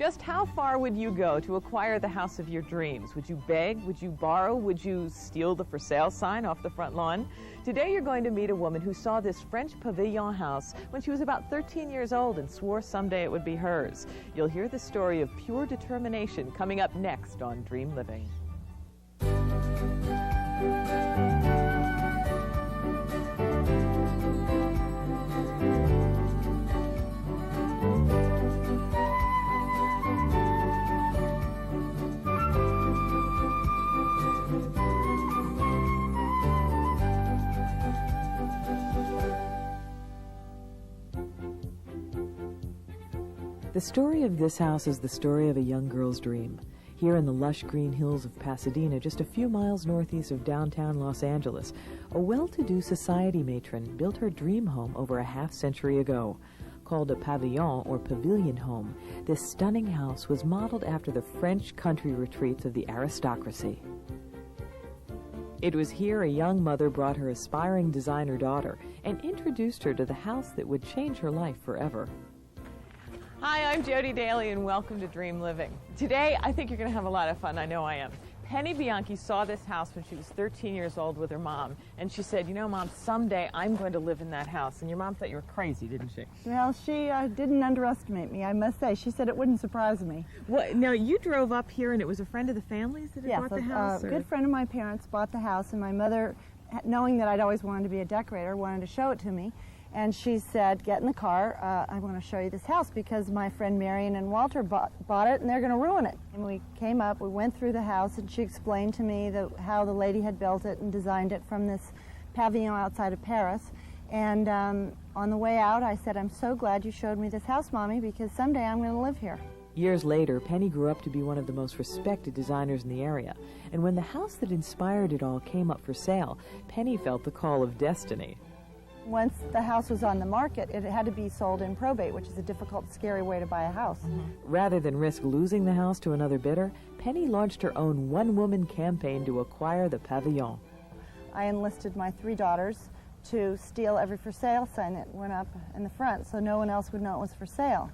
Just how far would you go to acquire the house of your dreams? Would you beg? Would you borrow? Would you steal the for sale sign off the front lawn? Today you're going to meet a woman who saw this French pavilion house when she was about 13 years old and swore someday it would be hers. You'll hear the story of pure determination coming up next on Dream Living. The story of this house is the story of a young girl's dream. Here in the lush green hills of Pasadena, just a few miles northeast of downtown Los Angeles, a well-to-do society matron built her dream home over a half-century ago. Called a pavillon or pavilion home, this stunning house was modeled after the French country retreats of the aristocracy. It was here a young mother brought her aspiring designer daughter and introduced her to the house that would change her life forever. Hi, I'm Jody Daly, and welcome to Dream Living. Today, I think you're going to have a lot of fun. I know I am. Penny Bianchi saw this house when she was 13 years old with her mom, and she said, you know, Mom, someday I'm going to live in that house. And your mom thought you were crazy, didn't she? Well, she didn't underestimate me, I must say. She said it wouldn't surprise me. Well, now, you drove up here, and it was a friend of the family's that had bought the house? Yes, a good friend of my parents bought the house, and my mother, knowing that I'd always wanted to be a decorator, wanted to show it to me. And she said, get in the car, I want to show you this house because my friend Marion and Walter bought it and they're going to ruin it. And we came up, we went through the house, and she explained to me how the lady had built it and designed it from this pavilion outside of Paris. And on the way out, I said, I'm so glad you showed me this house, Mommy, because someday I'm going to live here. Years later, Penny grew up to be one of the most respected designers in the area. And when the house that inspired it all came up for sale, Penny felt the call of destiny. Once the house was on the market, it had to be sold in probate, which is a difficult, scary way to buy a house. Rather than risk losing the house to another bidder, Penny launched her own one-woman campaign to acquire the pavilion. I enlisted my 3 daughters to steal every for sale sign that went up in the front so no one else would know it was for sale.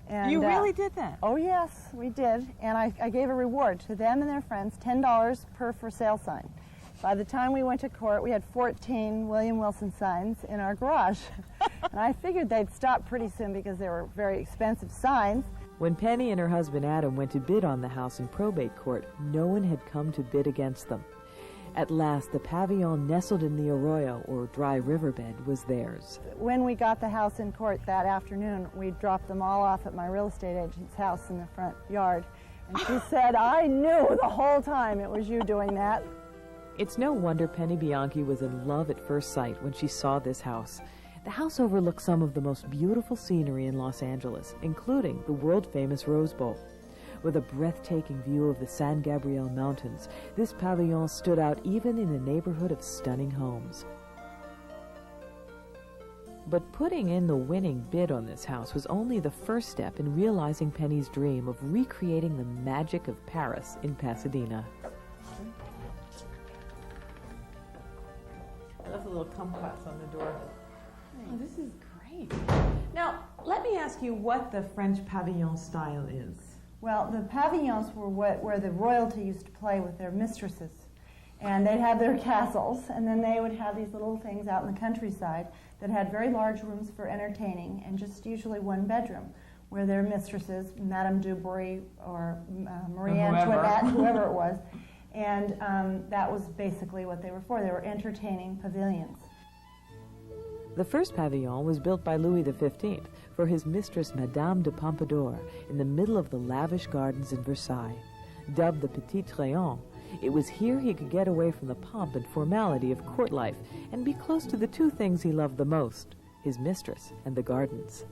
And, you really did that? Oh, yes, we did. And I gave a reward to them and their friends, $10 per for sale sign. By the time we went to court, we had 14 William Wilson signs in our garage. And I figured they'd stop pretty soon because they were very expensive signs. When Penny and her husband Adam went to bid on the house in probate court, no one had come to bid against them. At last, the pavilion nestled in the arroyo, or dry riverbed, was theirs. When we got the house in court that afternoon, we dropped them all off at my real estate agent's house in the front yard. And she said, I knew the whole time it was you doing that. It's no wonder Penny Bianchi was in love at first sight when she saw this house. The house overlooks some of the most beautiful scenery in Los Angeles, including the world-famous Rose Bowl. With a breathtaking view of the San Gabriel Mountains, this pavilion stood out even in a neighborhood of stunning homes. But putting in the winning bid on this house was only the first step in realizing Penny's dream of recreating the magic of Paris in Pasadena. I left a little kumquats on the door. Oh, this is great. Now, let me ask you what the French pavilion style is. Well, the pavilions were where the royalty used to play with their mistresses. And they'd have their castles, and then they would have these little things out in the countryside that had very large rooms for entertaining and just usually one bedroom, where their mistresses, Madame du Barry or Marie Antoinette, whoever it was, and that was basically what they were for. They were entertaining pavilions. The first pavilion was built by Louis XV for his mistress Madame de Pompadour in the middle of the lavish gardens in Versailles. Dubbed the Petit Trianon, it was here he could get away from the pomp and formality of court life and be close to the 2 things he loved the most, his mistress and the gardens.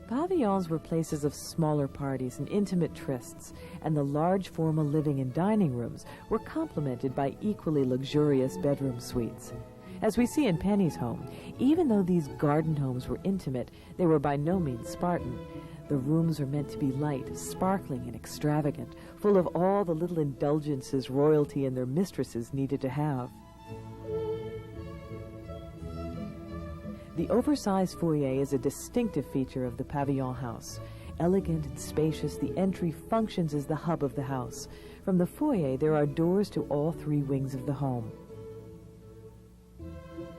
Pavilions were places of smaller parties and intimate trysts, and the large formal living and dining rooms were complemented by equally luxurious bedroom suites. As we see in Penny's home, even though these garden homes were intimate, they were by no means Spartan. The rooms were meant to be light, sparkling, and extravagant, full of all the little indulgences royalty and their mistresses needed to have. The oversized foyer is a distinctive feature of the pavilion house. Elegant and spacious, the entry functions as the hub of the house. From the foyer, there are doors to all three wings of the home.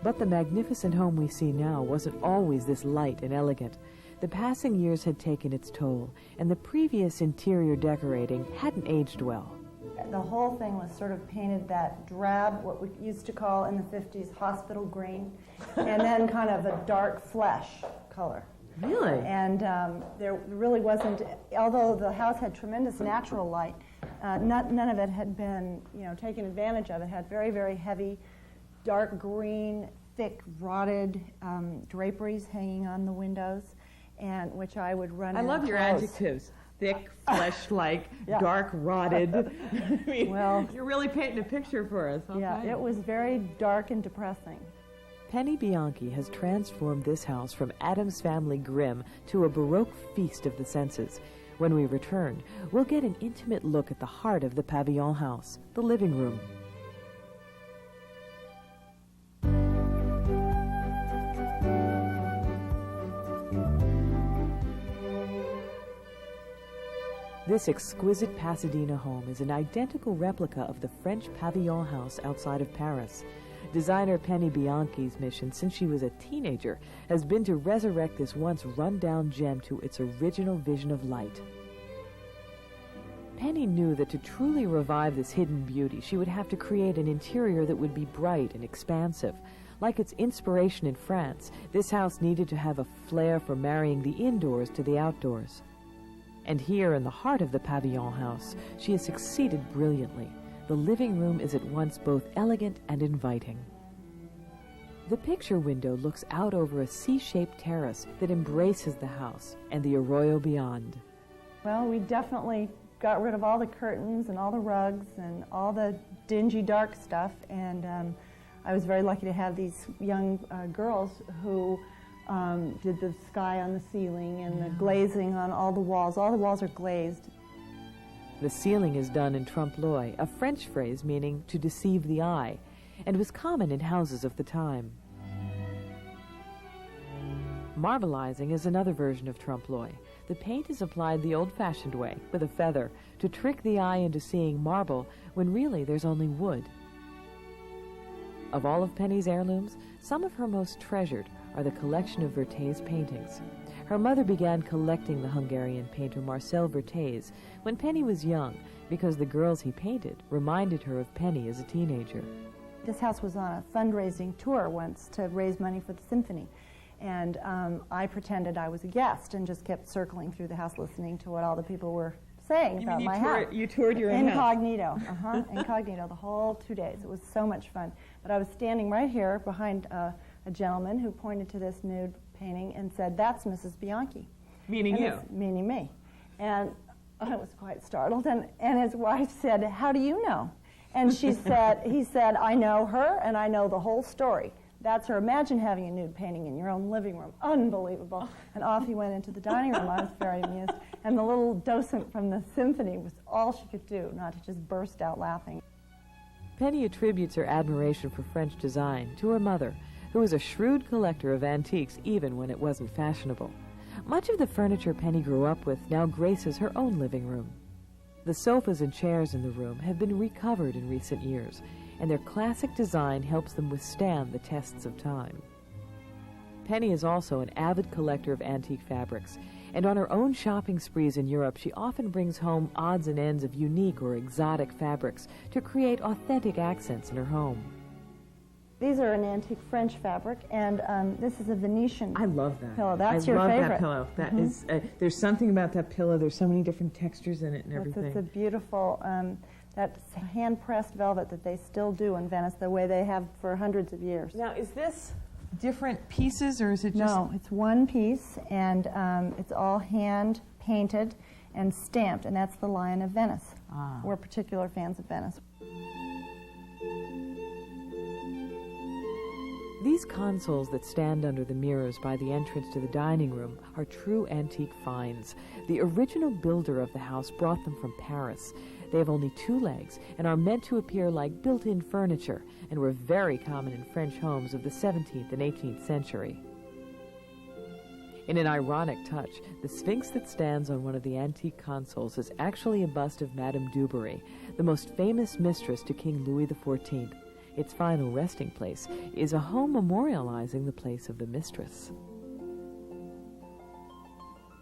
But the magnificent home we see now wasn't always this light and elegant. The passing years had taken its toll, and the previous interior decorating hadn't aged well. The whole thing was sort of painted that drab, what we used to call in the 50s hospital green, and then kind of a dark flesh color. Really? And there really wasn't, although the house had tremendous natural light, none of it had been, taken advantage of. It had very, very heavy, dark green, thick, rotted draperies hanging on the windows, and which I would run. I love your adjectives. Thick, flesh-like, yeah. Dark, rotted. I mean, well, you're really painting a picture for us. Okay. Yeah, it was very dark and depressing. Penny Bianchi has transformed this house from Addams Family grim to a Baroque feast of the senses. When we return, we'll get an intimate look at the heart of the Pavillon house, the living room. This exquisite Pasadena home is an identical replica of the French Pavillon house outside of Paris. Designer Penny Bianchi's mission since she was a teenager has been to resurrect this once run-down gem to its original vision of light. Penny knew that to truly revive this hidden beauty, she would have to create an interior that would be bright and expansive. Like its inspiration in France, this house needed to have a flair for marrying the indoors to the outdoors. And here in the heart of the Pavillon house, she has succeeded brilliantly. The living room is at once both elegant and inviting. The picture window looks out over a C-shaped terrace that embraces the house and the arroyo beyond. Well, we definitely got rid of all the curtains and all the rugs and all the dingy, dark stuff, and I was very lucky to have these young girls who did the sky on the ceiling and the glazing on all the walls. All the walls are glazed. The ceiling is done in trompe-l'oeil, a French phrase meaning to deceive the eye, and was common in houses of the time. Marbleizing is another version of trompe-l'oeil. The paint is applied the old-fashioned way, with a feather, to trick the eye into seeing marble when really there's only wood. Of all of Penny's heirlooms, some of her most treasured are the collection of Vertay's paintings. Her mother began collecting the Hungarian painter Marcel Vertay's when Penny was young because the girls he painted reminded her of Penny as a teenager. This house was on a fundraising tour once to raise money for the symphony, and I pretended I was a guest and just kept circling through the house listening to what all the people were saying about my house. You toured your own Incognito. Incognito the whole 2 days. It was so much fun. But I was standing right here behind a gentleman who pointed to this nude painting and said, "That's Mrs. Bianchi." Meaning you? Meaning me. And I was quite startled. And his wife said, "How do you know?" And he said, "I know her and I know the whole story. That's her. Imagine having a nude painting in your own living room. Unbelievable." And off he went into the dining room. I was very amused. And the little docent from the symphony was all she could do not to just burst out laughing. Penny attributes her admiration for French design to her mother, who was a shrewd collector of antiques even when it wasn't fashionable. Much of the furniture Penny grew up with now graces her own living room. The sofas and chairs in the room have been recovered in recent years, and their classic design helps them withstand the tests of time. Penny is also an avid collector of antique fabrics, and on her own shopping sprees in Europe, she often brings home odds and ends of unique or exotic fabrics to create authentic accents in her home. These are an antique French fabric, and this is a Venetian I love that pillow. That's your favorite. I love favorite. that pillow. That is, there's something about that pillow. There's so many different textures in it and everything. It's a beautiful, that's hand-pressed velvet that they still do in Venice the way they have for hundreds of years. Now, is this different pieces, or is it just... No, it's one piece, and it's all hand-painted and stamped, and that's the Lion of Venice. We're particular fans of Venice. These consoles that stand under the mirrors by the entrance to the dining room are true antique finds. The original builder of the house brought them from Paris. They have only 2 legs and are meant to appear like built-in furniture and were very common in French homes of the 17th and 18th century. In an ironic touch, the Sphinx that stands on one of the antique consoles is actually a bust of Madame du Barry, the most famous mistress to King Louis XIV. Its final resting place is a home memorializing the place of the mistress.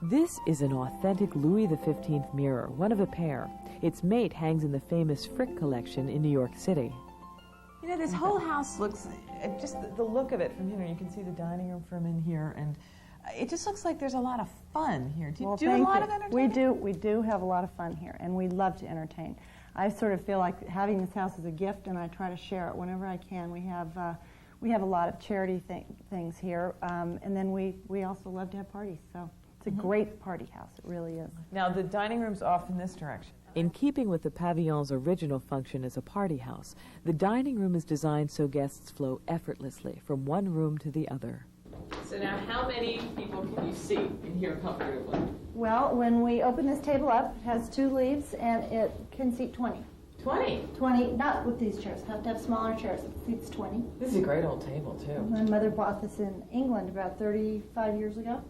This is an authentic Louis XV mirror, one of a pair. Its mate hangs in the famous Frick collection in New York City. You know, this whole house looks, just the look of it from here, you can see the dining room from in here, and it just looks like there's a lot of fun here. Do you do a lot of entertaining? We do have a lot of fun here, and we love to entertain. I sort of feel like having this house is a gift, and I try to share it whenever I can. We have a lot of charity things here, and then we also love to have parties, so it's a great party house. It really is. Now, the dining room's off in this direction. In keeping with the pavillon's original function as a party house, the dining room is designed so guests flow effortlessly from one room to the other. So now, how many people can you seat in here comfortably? Well, when we open this table up, it has 2 leaves, and it can seat 20. 20? 20, not with these chairs. Have to have smaller chairs. It seats 20. This is a great old table, too. My mother bought this in England about 35 years ago.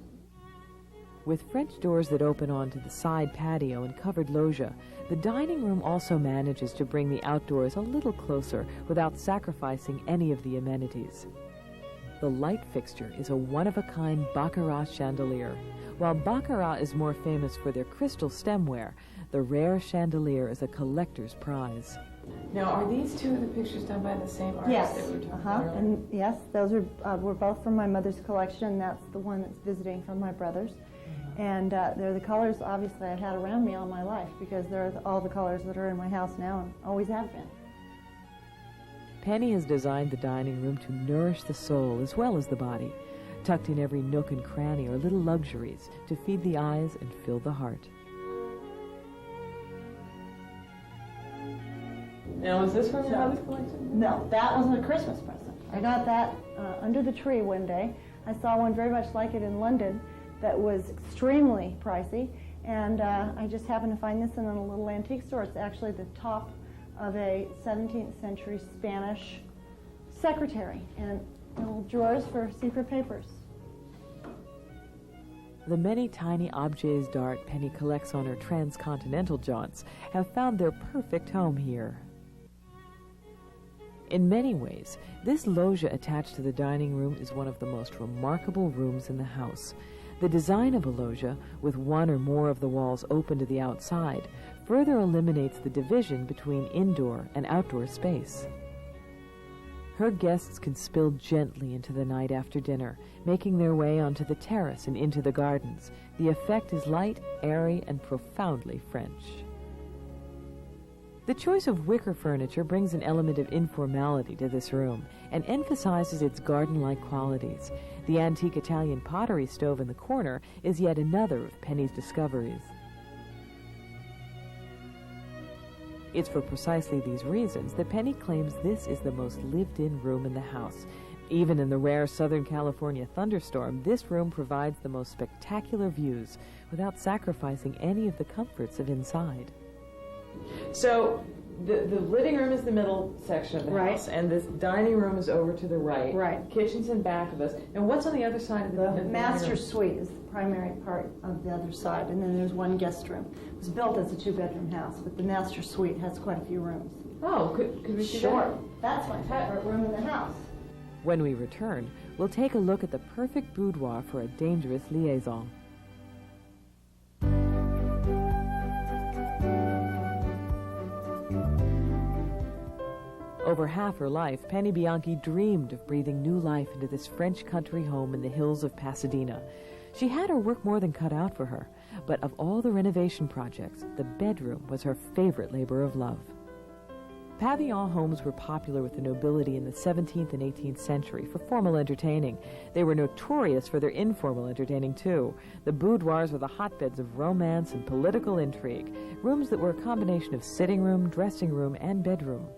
With French doors that open onto the side patio and covered loggia, the dining room also manages to bring the outdoors a little closer without sacrificing any of the amenities. The light fixture is a one-of-a-kind baccarat chandelier. While baccarat is more famous for their crystal stemware, the rare chandelier is a collector's prize. Now, are these 2 of the pictures done by the same artist that we were talking about earlier? And yes, those were both from my mother's collection. That's the one that's visiting from my brother's. And they're the colors, obviously, I've had around me all my life, because they're all the colors that are in my house now and always have been. Penny has designed the dining room to nourish the soul as well as the body. Tucked in every nook and cranny are little luxuries to feed the eyes and fill the heart. Now, is this from your mother's collection? No, that was a Christmas present. I got that under the tree one day. I saw one very much like it in London that was extremely pricey, and I just happened to find this in a little antique store. It's actually the top of a 17th century Spanish secretary, and little drawers for secret papers. The many tiny objets d'art Penny collects on her transcontinental jaunts have found their perfect home here. In many ways, this loggia attached to the dining room is one of the most remarkable rooms in the house. The design of a loggia, with one or more of the walls open to the outside, further eliminates the division between indoor and outdoor space. Her guests can spill gently into the night after dinner, making their way onto the terrace and into the gardens. The effect is light, airy, and profoundly French. The choice of wicker furniture brings an element of informality to this room and emphasizes its garden-like qualities. The antique Italian pottery stove in the corner is yet another of Penny's discoveries. It's for precisely these reasons that Penny claims this is the most lived-in room in the house. Even in the rare Southern California thunderstorm, this room provides the most spectacular views without sacrificing any of the comforts of inside. So the living room is the middle section of the house, and this dining room is over to the right. Right. Kitchen's in back of us. And what's on the other side of the master suite is the primary part of the other side, and then there's one guest room. It was built as a 2-bedroom house, but the master suite has quite a few rooms. Oh, could we see that? Sure. That's my favorite room in the house. When we return, we'll take a look at the perfect boudoir for a dangerous liaison. Over half her life, Penny Bianchi dreamed of breathing new life into this French country home in the hills of Pasadena. She had her work more than cut out for her, but of all the renovation projects, the bedroom was her favorite labor of love. Pavillon homes were popular with the nobility in the 17th and 18th century for formal entertaining. They were notorious for their informal entertaining, too. The boudoirs were the hotbeds of romance and political intrigue, rooms that were a combination of sitting room, dressing room, and bedroom.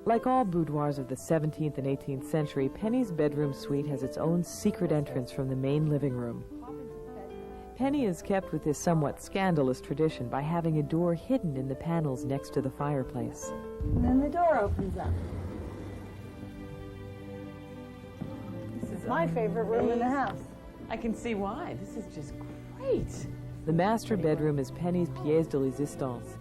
Like all boudoirs of the 17th and 18th century, Penny's bedroom suite has its own secret entrance from the main living room. Penny is kept with this somewhat scandalous tradition by having a door hidden in the panels next to the fireplace. And then the door opens up. This is my favorite room in the house. I can see why. This is just great. The master bedroom is Penny's pièce de résistance.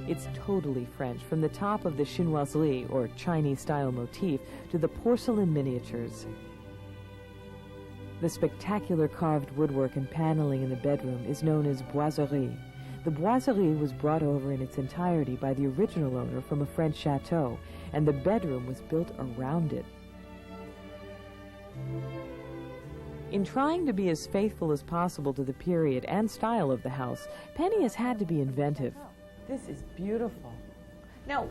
It's totally French, from the top of the chinoiserie, or Chinese-style motif, to the porcelain miniatures. The spectacular carved woodwork and paneling in the bedroom is known as boiserie. The boiserie was brought over in its entirety by the original owner from a French chateau, and the bedroom was built around it. In trying to be as faithful as possible to the period and style of the house, Penny has had to be inventive. This is beautiful. Now,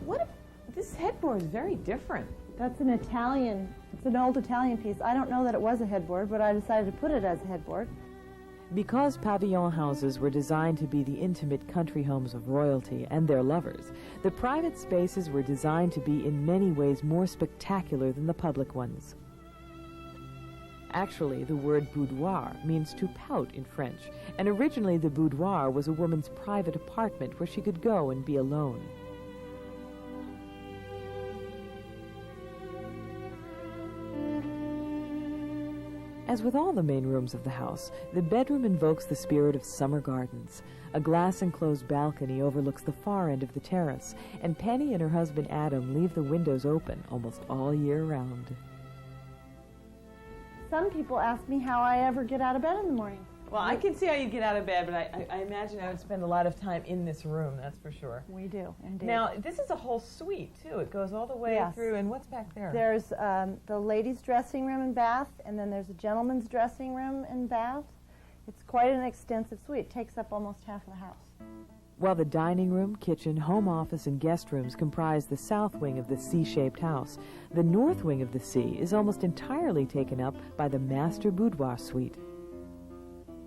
this headboard is very different. That's an Italian, it's an old Italian piece. I don't know that it was a headboard, but I decided to put it as a headboard. Because pavilion houses were designed to be the intimate country homes of royalty and their lovers, the private spaces were designed to be in many ways more spectacular than the public ones. Actually, the word boudoir means to pout in French, and originally the boudoir was a woman's private apartment where she could go and be alone. As with all the main rooms of the house, the bedroom invokes the spirit of summer gardens. A glass-enclosed balcony overlooks the far end of the terrace, and Penny and her husband Adam leave the windows open almost all year round. Some people ask me how I ever get out of bed in the morning. Well, I can see how you get out of bed, but I imagine I would spend a lot of time in this room, that's for sure. We do, indeed. Now, this is a whole suite, too. It goes all the way through, and what's back there? There's the ladies' dressing room and bath, and then there's a gentleman's dressing room and bath. It's quite an extensive suite. It takes up almost half of the house. While the dining room, kitchen, home office, and guest rooms comprise the south wing of the C-shaped house, the north wing of the C is almost entirely taken up by the master boudoir suite.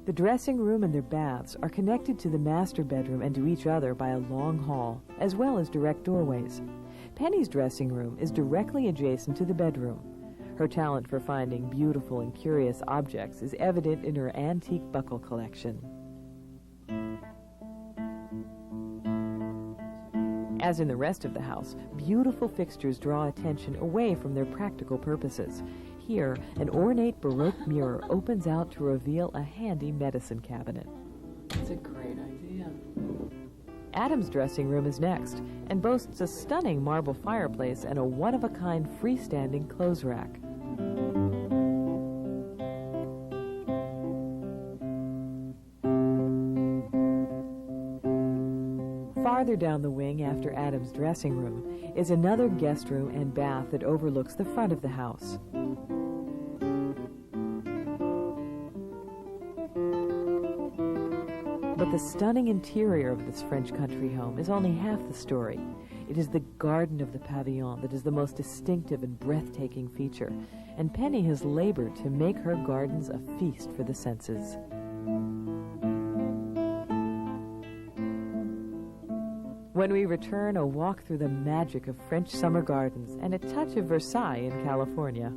The dressing room and their baths are connected to the master bedroom and to each other by a long hall, as well as direct doorways. Penny's dressing room is directly adjacent to the bedroom. Her talent for finding beautiful and curious objects is evident in her antique buckle collection. As in the rest of the house, beautiful fixtures draw attention away from their practical purposes. Here, an ornate Baroque mirror opens out to reveal a handy medicine cabinet. That's a great idea. Adam's dressing room is next, and boasts a stunning marble fireplace and a one-of-a-kind freestanding clothes rack. Farther down the wing after Adam's dressing room is another guest room and bath that overlooks the front of the house. But the stunning interior of this French country home is only half the story. It is the garden of the pavilion that is the most distinctive and breathtaking feature, and Penny has labored to make her gardens a feast for the senses. When we return, a walk through the magic of French summer gardens and a touch of Versailles in California.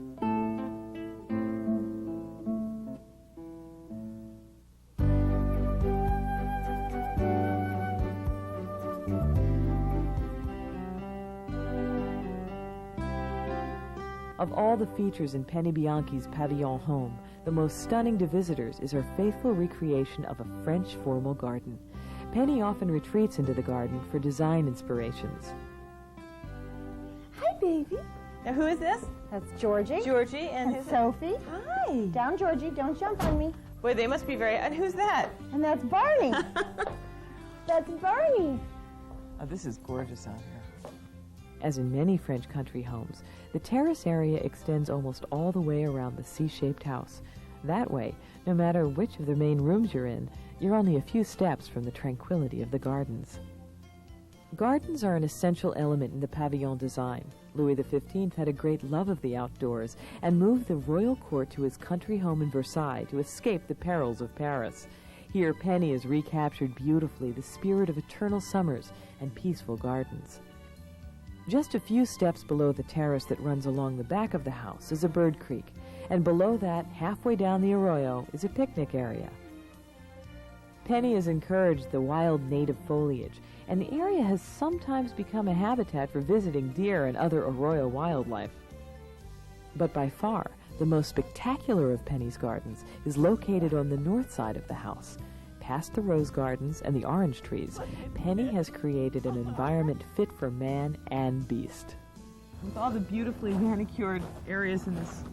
Of all the features in Penny Bianchi's pavilion home, the most stunning to visitors is her faithful recreation of a French formal garden. Penny often retreats into the garden for design inspirations. Hi, baby. Now, who is this? That's Georgie. Georgie, and That's Sophie. Hi. Down, Georgie. Don't jump on me. Boy, they must be very... And who's that? And that's Barney. That's Barney. Oh, this is gorgeous out here. As in many French country homes, the terrace area extends almost all the way around the C-shaped house. That way, no matter which of the main rooms you're in, you're only a few steps from the tranquility of the gardens. Gardens are an essential element in the pavilion design. Louis XV had a great love of the outdoors and moved the royal court to his country home in Versailles to escape the perils of Paris. Here, Penny has recaptured beautifully the spirit of eternal summers and peaceful gardens. Just a few steps below the terrace that runs along the back of the house is a bird creek, and below that, halfway down the arroyo, is a picnic area. Penny has encouraged the wild native foliage, and the area has sometimes become a habitat for visiting deer and other arroyo wildlife. But by far, the most spectacular of Penny's gardens is located on the north side of the house. Past the rose gardens and the orange trees, Penny has created an environment fit for man and beast. With all the beautifully manicured areas in this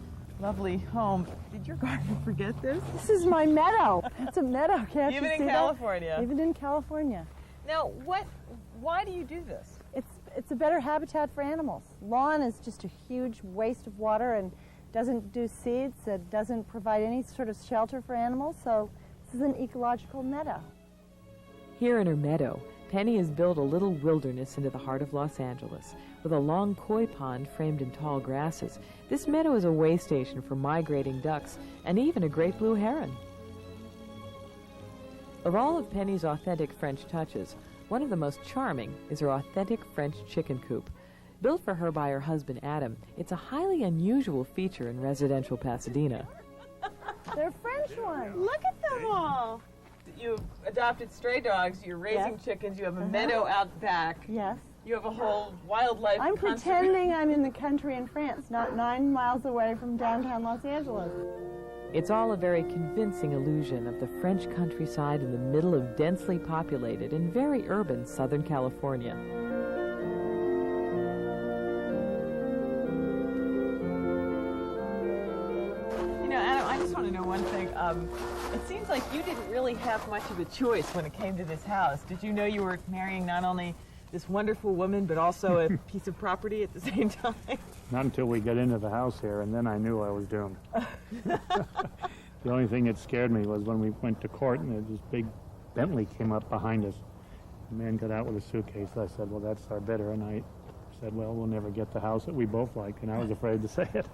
lovely home, did your gardener forget this? This is my meadow. It's a meadow, can't you see that? Even in California. Even in California. Now, why do you do this? It's a better habitat for animals. Lawn is just a huge waste of water and doesn't do seeds. It doesn't provide any sort of shelter for animals, so this is an ecological meadow. Here in her meadow, Penny has built a little wilderness into the heart of Los Angeles. With a long koi pond framed in tall grasses, this meadow is a way station for migrating ducks and even a great blue heron. Of all of Penny's authentic French touches, one of the most charming is her authentic French chicken coop. Built for her by her husband Adam, it's a highly unusual feature in residential Pasadena. They're French ones. Look at them all! You've adopted stray dogs, you're raising chickens, you have a meadow out back. Yes. You have a whole wildlife I'm pretending I'm in the country in France, not 9 miles away from downtown Los Angeles. It's all a very convincing illusion of the French countryside in the middle of densely populated and very urban Southern California. You know, Adam, I just want to know one thing. It seems like you didn't really have much of a choice when it came to this house. Did you know you were marrying not only this wonderful woman, but also a piece of property at the same time? Not until we got into the house here, and then I knew I was doomed. The only thing that scared me was when we went to court and this big Bentley came up behind us. The man got out with a suitcase. I said, well, that's our bidder. And I said, well, we'll never get the house that we both like. And I was afraid to say it.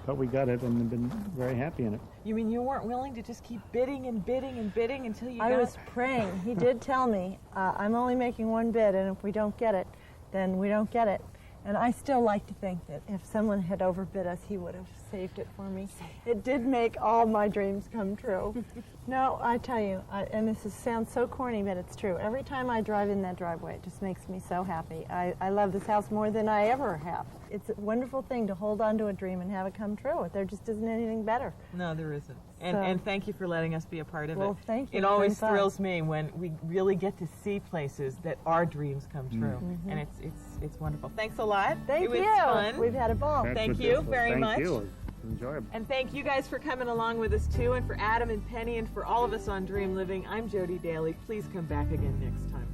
But we got it and have been very happy in it. You mean you weren't willing to just keep bidding and bidding and bidding until you got it? I was praying. He did tell me, I'm only making one bid, and if we don't get it, then we don't get it. And I still like to think that if someone had overbid us, he would have saved it for me. It did make all my dreams come true. No, I tell you, and this sounds so corny, but it's true. Every time I drive in that driveway, it just makes me so happy. I love this house more than I ever have. It's a wonderful thing to hold on to a dream and have it come true. There just isn't anything better. No, there isn't. And thank you for letting us be a part of it. Well, thank you. It always thrills me when we really get to see places that our dreams come true. Mm-hmm. And it's wonderful. Thanks a lot. Thank you. It was fun. We've had a ball. Thank you very much. Thank you. Enjoyable. And thank you guys for coming along with us too, and for Adam and Penny and for all of us on Dream Living. I'm Jody Daly. Please come back again next time.